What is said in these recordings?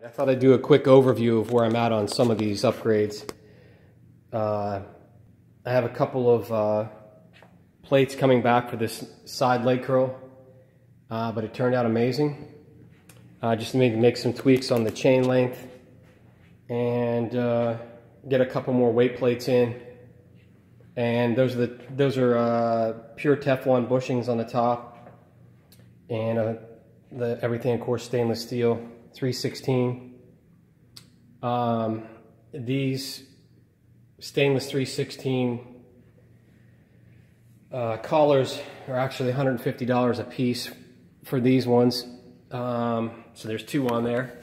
I thought I'd do a quick overview of where I'm at on some of these upgrades. I have a couple of plates coming back for this side leg curl, but it turned out amazing. Just need to make some tweaks on the chain length and get a couple more weight plates in. And those are pure Teflon bushings on the top, and everything, of course, stainless steel 316. These stainless 316 collars are actually $150 a piece for these ones. So there's two on there,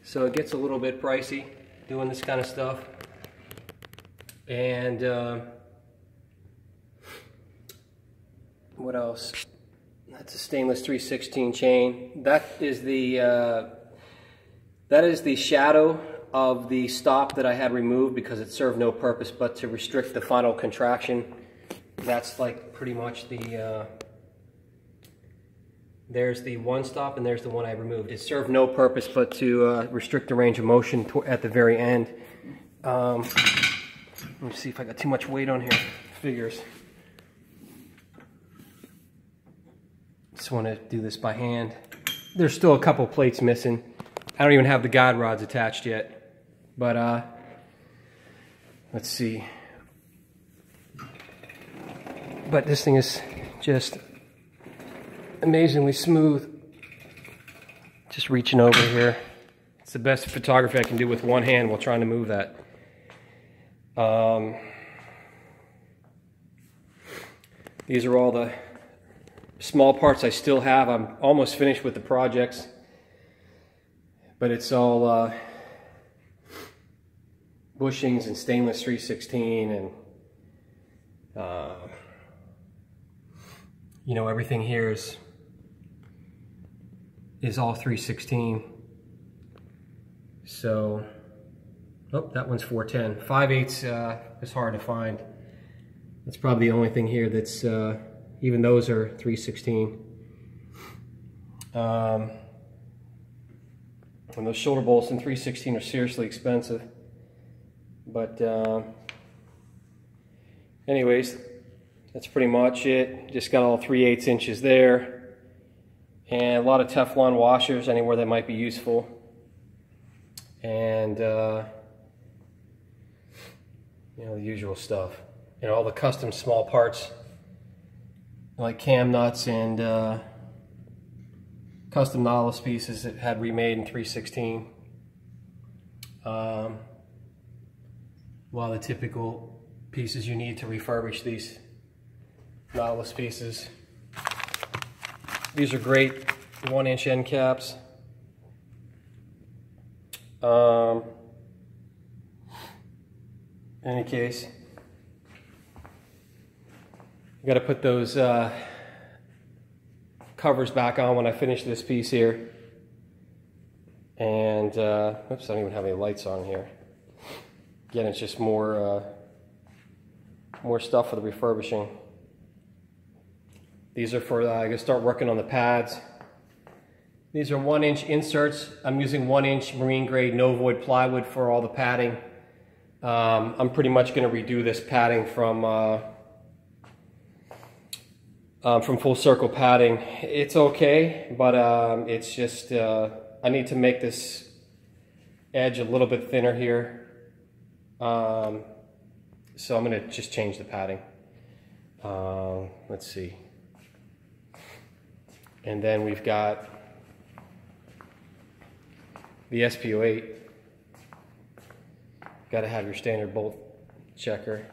so it gets a little bit pricey doing this kind of stuff. And what else? That's a stainless 316 chain. That is the shadow of the stop that I had removed because it served no purpose but to restrict the final contraction. That's like pretty much the there's the one stop and there's the one I removed. It served no purpose but to restrict the range of motion at the very end. Let me see if I got too much weight on here. Figures. Just want to do this by hand. There's still a couple plates missing. I don't even have the guide rods attached yet. But let's see. But this thing is just amazingly smooth. Just reaching over here. It's the best photography I can do with one hand while trying to move that. These are all the small parts I still have. I'm almost finished with the projects, but it's all bushings and stainless 316, and you know, everything here is all 316. So, oh, that one's 410. 5/8 is hard to find. That's probably the only thing here that's even those are 316. And those shoulder bolts in 316 are seriously expensive. But anyways, that's pretty much it. Just got all 3/8 inches there. And a lot of Teflon washers anywhere that might be useful. And you know, the usual stuff. You know, all the custom small parts like cam nuts and custom Nautilus pieces that had remade in 316. A lot of the typical pieces you need to refurbish these Nautilus pieces. These are great 1-inch end caps. In any case, I got to put those covers back on when I finish this piece here. And oops, I don't even have any lights on here. Again, it's just more stuff for the refurbishing. These are for I can start working on the pads. These are 1-inch inserts. I'm using 1-inch marine grade no void plywood for all the padding. I'm pretty much going to redo this padding from Full Circle padding. It's okay, but it's just I need to make this edge a little bit thinner here. So I'm going to just change the padding. Let's see. And then we've got the SP08. Got to have your standard bolt checker.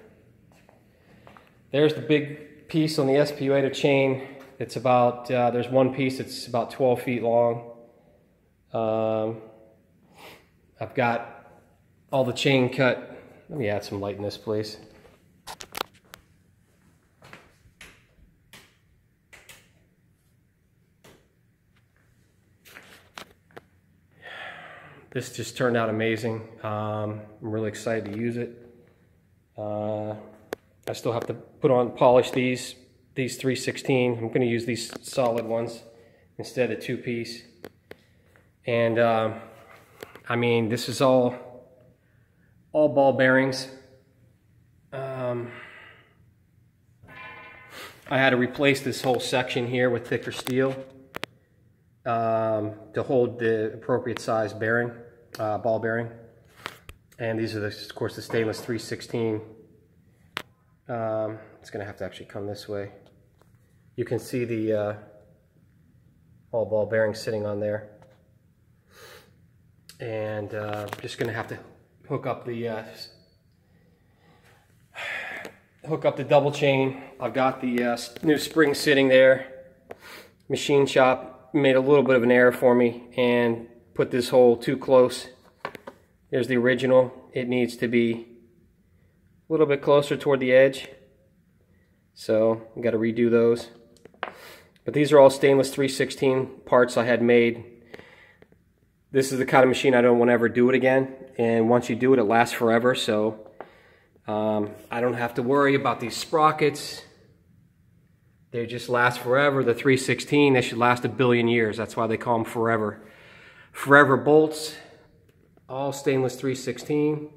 There's the big piece on the SP08 chain. It's about, there's one piece that's about 12 feet long. I've got all the chain cut. Let me add some light in this place. This just turned out amazing. I'm really excited to use it. I still have to polish these 316. I'm going to use these solid ones instead of two-piece. And I mean, this is all ball bearings. I had to replace this whole section here with thicker steel to hold the appropriate size bearing, ball bearing. And these are, of course, the stainless 316. It's going to have to actually come this way. You can see the all ball bearing sitting on there. And I'm just going to have to hook up the double chain. I've got the new spring sitting there. Machine shop made a little bit of an error for me and put this hole too close. There's the original. It needs to be a little bit closer toward the edge. So I've got to redo those. But these are all stainless 316 parts I had made. This is the kind of machine I don't want to ever do it again. And once you do it, it lasts forever. So I don't have to worry about these sprockets. They just last forever. The 316, they should last 1 billion years. That's why they call them forever. Forever bolts, all stainless 316.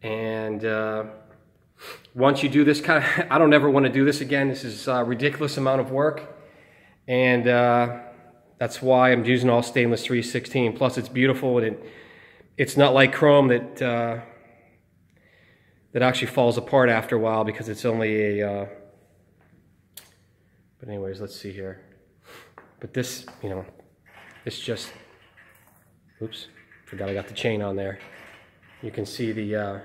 And once you do this kind of, I don't ever want to do this again. This is a ridiculous amount of work. And that's why I'm using all stainless 316. Plus it's beautiful, and it's not like chrome that actually falls apart after a while, because it's only a, but anyways, let's see here. But this, you know, it's just, oops, forgot I got the chain on there. You can see the,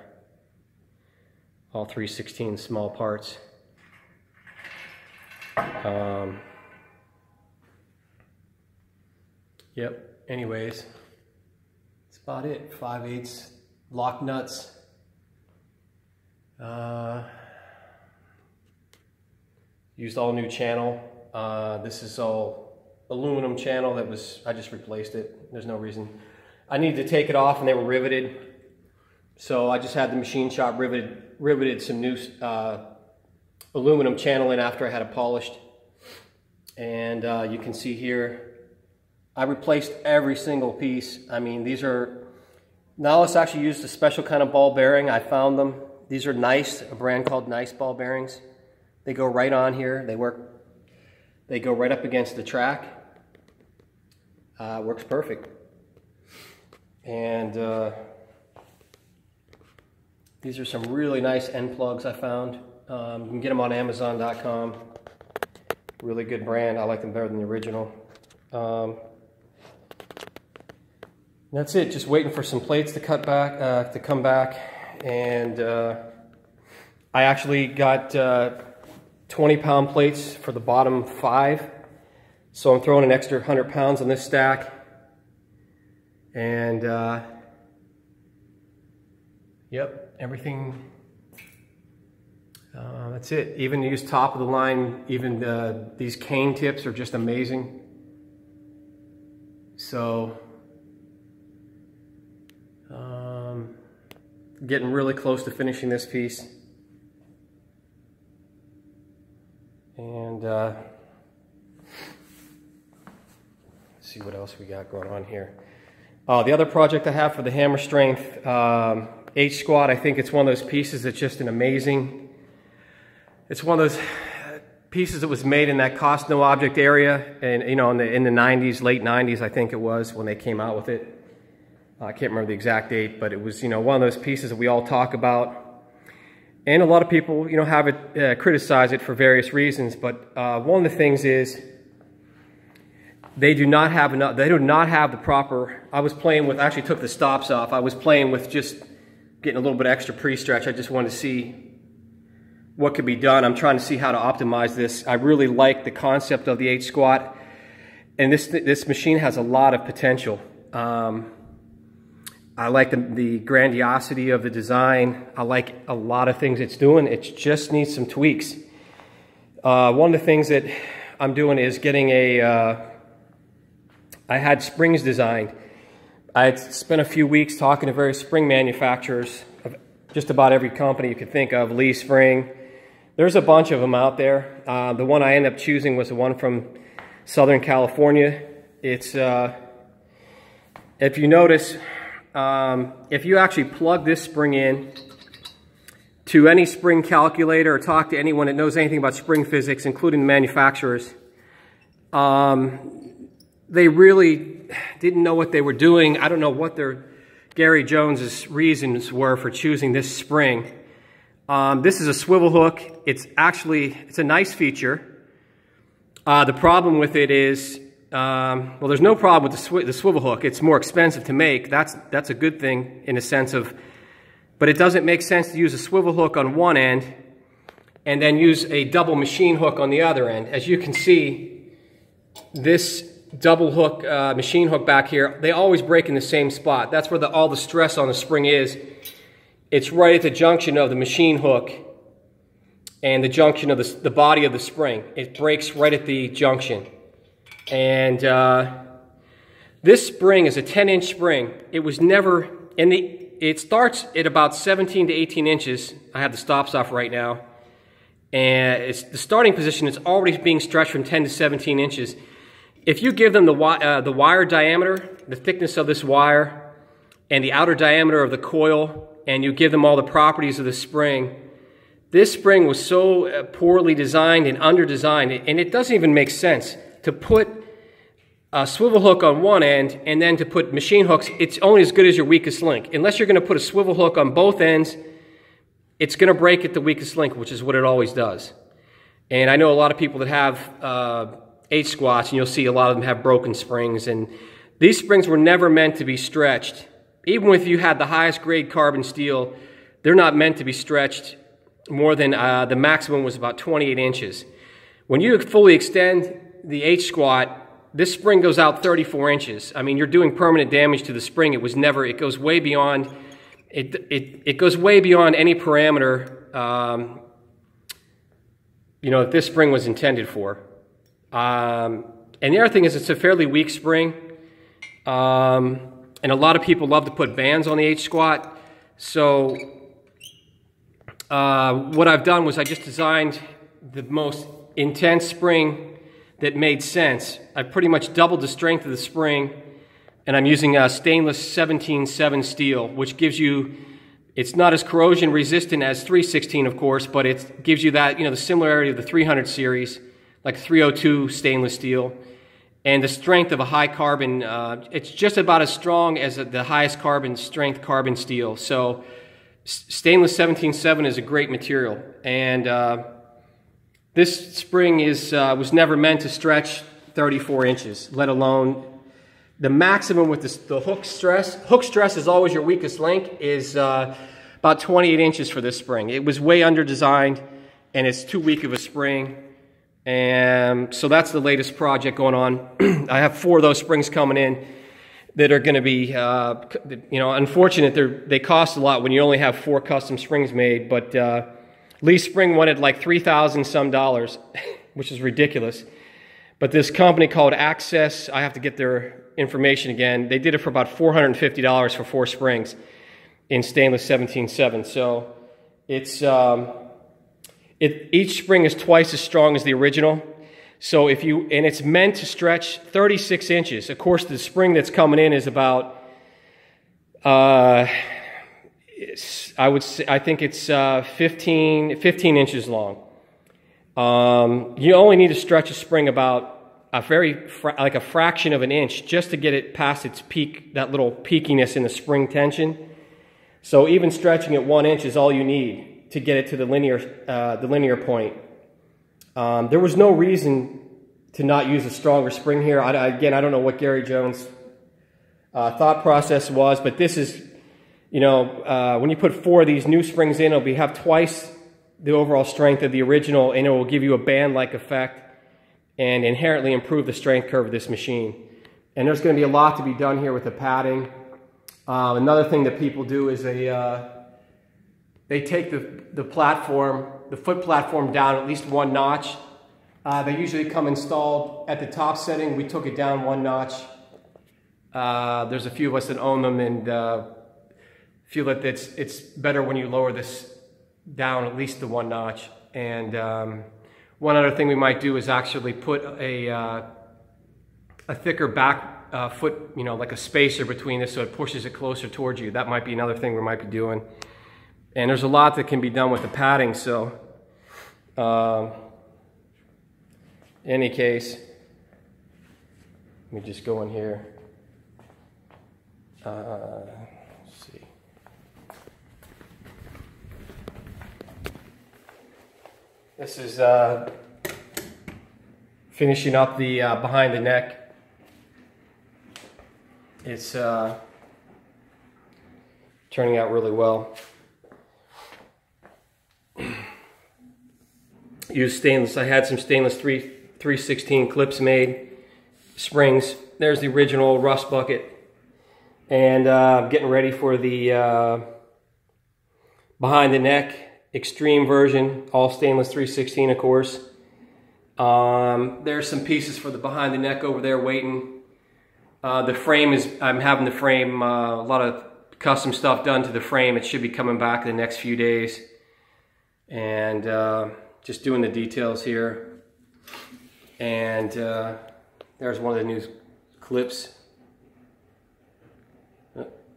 all 316 small parts. Yep, anyways, that's about it. 5/8 lock nuts. Used all new channel. This is all aluminum channel that was, I just replaced it. There's no reason. I needed to take it off and they were riveted. So I just had the machine shop riveted some new aluminum channel in after I had it polished. And you can see here, I replaced every single piece. I mean, these are, Nautilus actually used a special kind of ball bearing. I found them. These are Nice, a brand called Nice ball bearings. They go right on here. They go right up against the track. Works perfect. And these are some really nice end plugs I found. You can get them on Amazon.com. Really good brand. I like them better than the original. That's it. Just waiting for some plates to come back, and I actually got 20-pound plates for the bottom 5. So I'm throwing an extra 100 pounds on this stack, and yep, everything. That's it. Even use top of the line. Even these cane tips are just amazing. So getting really close to finishing this piece. And let's see what else we got going on here. The other project I have for the hammer strength H squat, I think it's one of those pieces that's just an amazing. It's one of those pieces that was made in that cost no object area, and you know, in the 90s, late 90s, I think it was when they came out with it. I can't remember the exact date, but it was, you know, one of those pieces that we all talk about, and a lot of people, you know, have it criticize it for various reasons. But one of the things is they do not have enough. They do not have the proper. I was playing with. I actually took the stops off. I was playing with just getting a little bit extra pre-stretch. I just wanted to see what could be done. I'm trying to see how to optimize this. I really like the concept of the H squat, and this machine has a lot of potential. I like the grandiosity of the design. I like a lot of things it's doing. It just needs some tweaks. One of the things that I'm doing is getting I had springs designed. I had spent a few weeks talking to various spring manufacturers of just about every company you could think of, Lee Spring. There's a bunch of them out there. The one I ended up choosing was the one from Southern California. It's if you notice, if you actually plug this spring in to any spring calculator or talk to anyone that knows anything about spring physics, including the manufacturers, they really didn't know what they were doing. I don't know what Gary Jones's reasons were for choosing this spring. This is a swivel hook. It's a nice feature. The problem with it is, well, there's no problem with the swivel hook. It's more expensive to make. That's a good thing in a sense of, but it doesn't make sense to use a swivel hook on one end and then use a double machine hook on the other end. As you can see, this double hook, machine hook back here, they always break in the same spot. That's where all the stress on the spring is. It's right at the junction of the machine hook and the junction of the body of the spring. It breaks right at the junction. And this spring is a 10-inch spring. It was never, it starts at about 17 to 18 inches. I have the stops off right now. And the starting position is already being stretched from 10 to 17 inches. If you give them the wire diameter, the thickness of this wire, and the outer diameter of the coil, and you give them all the properties of the spring, this spring was so poorly designed and under-designed, and it doesn't even make sense to put a swivel hook on one end and then to put machine hooks. It's only as good as your weakest link. Unless you're going to put a swivel hook on both ends, it's going to break at the weakest link, which is what it always does. And I know a lot of people that have H-squats, and you'll see a lot of them have broken springs, and these springs were never meant to be stretched. Even if you had the highest grade carbon steel, they're not meant to be stretched more than, the maximum was about 28 inches. When you fully extend the H-squat, this spring goes out 34 inches. I mean, you're doing permanent damage to the spring. It goes way beyond, it goes way beyond any parameter, you know, that this spring was intended for. And the other thing is it's a fairly weak spring. And a lot of people love to put bands on the H-squat. So what I've done was I just designed the most intense spring that made sense. I pretty much doubled the strength of the spring, and I'm using a stainless 17-7 steel, which gives you, it's not as corrosion resistant as 316, of course, but it gives you that, you know, the similarity of the 300 series, like 302 stainless steel. And the strength of a high carbon, it's just about as strong as the highest carbon strength carbon steel. So stainless 17-7 is a great material. And this spring was never meant to stretch 34 inches, let alone the maximum with the hook stress. Hook stress is always your weakest link, is about 28 inches for this spring. It was way under designed, and it's too weak of a spring. And so that's the latest project going on. I have 4 of those springs coming in that are going to be, you know, unfortunate. They cost a lot when you only have 4 custom springs made. But Lee Spring wanted like $3,000 some, which is ridiculous. But this company called Access, I have to get their information again. They did it for about $450 for 4 springs in stainless 17-7. So it's each spring is twice as strong as the original. So and it's meant to stretch 36 inches. Of course, the spring that's coming in is about, I think it's 15 inches long. You only need to stretch a spring about like a fraction of an inch just to get it past its peak, that little peakiness in the spring tension. So even stretching it 1 inch is all you need to get it to the linear point. There was no reason to not use a stronger spring here. Again, I don't know what Gary Jones' thought process was, but this is, you know, when you put 4 of these new springs in, it'll have twice the overall strength of the original, and it will give you a band-like effect and inherently improve the strength curve of this machine. And there's going to be a lot to be done here with the padding. Another thing that people do is they take the platform, the foot platform down at least 1 notch. They usually come installed at the top setting. We took it down 1 notch. There's a few of us that own them and feel that it's better when you lower this down at least to 1 notch. And one other thing we might do is actually put a thicker back foot, you know, like a spacer between this so it pushes it closer towards you. That might be another thing we might be doing. And there's a lot that can be done with the padding, so in any case, let me just go in here. Let's see. This is finishing up the behind the neck. It's turning out really well. Use stainless. I had some stainless 316 clips made, springs. There's the original rust bucket. And getting ready for the behind the neck extreme version, all stainless 316 of course. There's some pieces for the behind the neck over there waiting. The frame is, I'm having the frame, a lot of custom stuff done to the frame. It should be coming back in the next few days. And just doing the details here. And there's one of the new clips.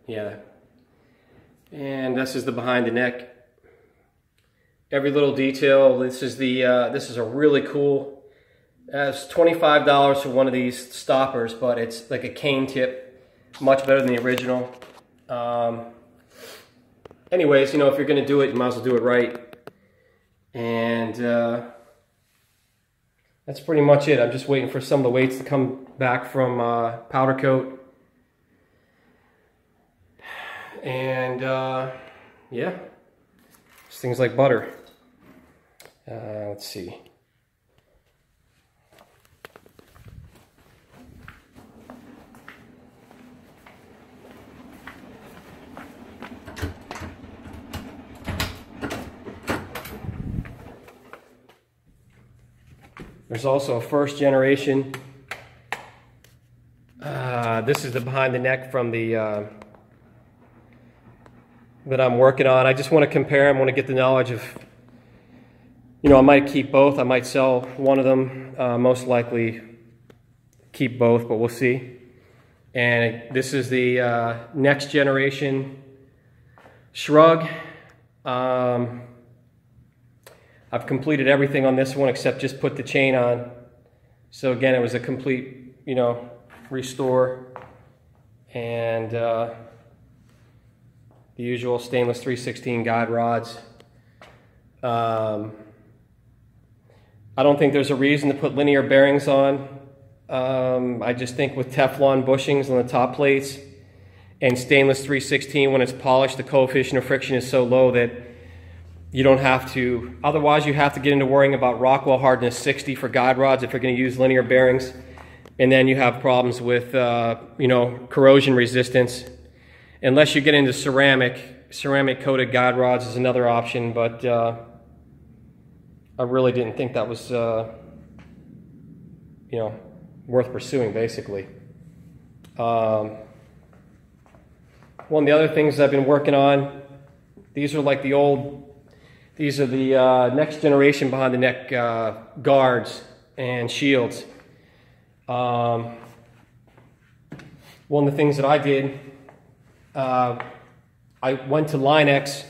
Yeah. And this is the behind the neck. Every little detail. This is a really cool. It's $25 for one of these stoppers, but it's like a cane tip, much better than the original. Anyways, you know, if you're gonna do it, you might as well do it right. And that's pretty much it. I'm just waiting for some of the weights to come back from powder coat. And yeah, it's things like butter. Let's see. There's also a first generation. This is the behind the neck from the that I'm working on. I just want to compare them. I want to get the knowledge of, you know, I might keep both. I might sell one of them. Most likely keep both, but we'll see. And this is the next generation Shrug. I've completed everything on this one except just put the chain on. So again, it was a complete, you know, restore. And the usual stainless 316 guide rods. I don't think there's a reason to put linear bearings on. I just think with Teflon bushings on the top plates and stainless 316, when it's polished, the coefficient of friction is so low that you don't have to. Otherwise, you have to get into worrying about Rockwell hardness 60 for guide rods if you're going to use linear bearings. And then you have problems with, you know, corrosion resistance. Unless you get into ceramic coated guide rods is another option, but I really didn't think that was, you know, worth pursuing, basically. One of the other things I've been working on, these are like the old, these are the next generation behind the neck guards and shields. One of the things that I did, I went to Line-X,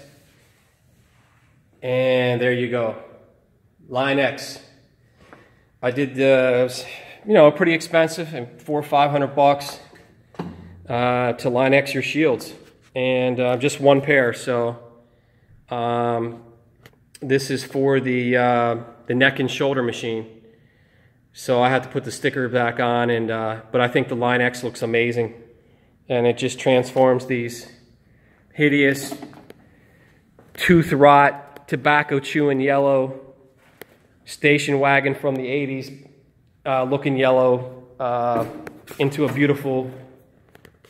and there you go, Line-X. I did, you know, pretty expensive, $400 or $500 to Line-X your shields, and just one pair. So this is for the neck and shoulder machine. So I had to put the sticker back on, and but I think the Line-X looks amazing. And it just transforms these hideous, tooth rot, tobacco chewing yellow station wagon from the 80s looking yellow into a beautiful,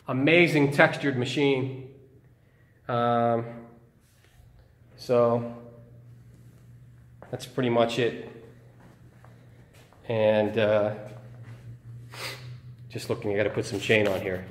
amazing textured machine. So that's pretty much it. And just looking, I got to put some chain on here.